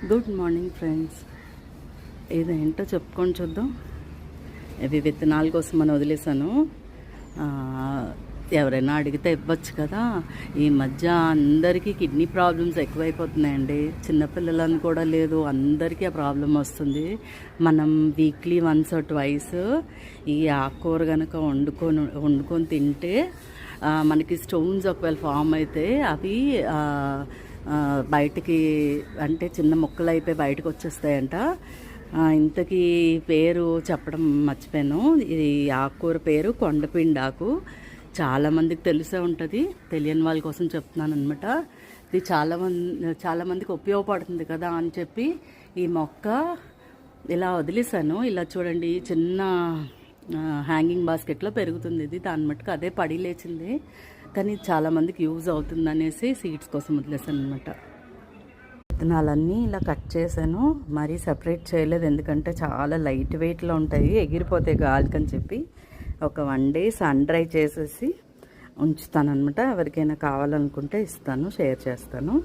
Good morning friends. ఇదేంటో చెప్పుకొని చూద్దాం. ఇవి విత్తనాల కోసం మనం వదిలేసాను. ఎవరైనా అడిగితే ఇవ్వచ్చు కదా. ఈ మధ్య అందరికీ కిడ్నీ ప్రాబ్లమ్స్ ఎక్కువైపోతున్నాయండి. చిన్నపిల్లలని కూడా లేదు, అందరికీ ఆ ప్రాబ్లం వస్తుంది. మనం వీక్లీ వన్స్ ఆర్ ట్వైస్ ఈ ఆకుకూర కనుక వండుకొని తింటే మనకి స్టోన్స్ ఒకవేళ ఫామ్ అయితే అవి బయటికి అంటే చిన్న ముక్కలు అయిపోయి బయటకు వచ్చేస్తాయంట. ఇంతకీ పేరు చెప్పడం మర్చిపోయాను. ఇది ఆకుకూర పేరు కొండపిండాకు. చాలామందికి తెలిసే ఉంటుంది, తెలియని వాళ్ళ కోసం చెప్తున్నాను అనమాట. ఇది చాలామందికి ఉపయోగపడుతుంది కదా అని చెప్పి ఈ మొక్క ఇలా వదిలేసాను. ఇలా చూడండి, చిన్న హ్యాంగింగ్ బాస్కెట్లో పెరుగుతుంది. ఇది దాని మట్టుకు అదే పడి లేచింది, కానీ చాలామందికి యూజ్ అవుతుంది అనేసి సీడ్స్ కోసం వదిలేసాను అనమాట. విత్తనాలన్నీ ఇలా కట్ చేశాను, మరీ సపరేట్ చేయలేదు, ఎందుకంటే చాలా లైట్ వెయిట్లో ఉంటాయి, ఎగిరిపోతాయి గాలికని చెప్పి. ఒక 1 day సన్ డ్రై చేసేసి ఉంచుతాను అనమాట. ఎవరికైనా కావాలనుకుంటే ఇస్తాను, షేర్ చేస్తాను.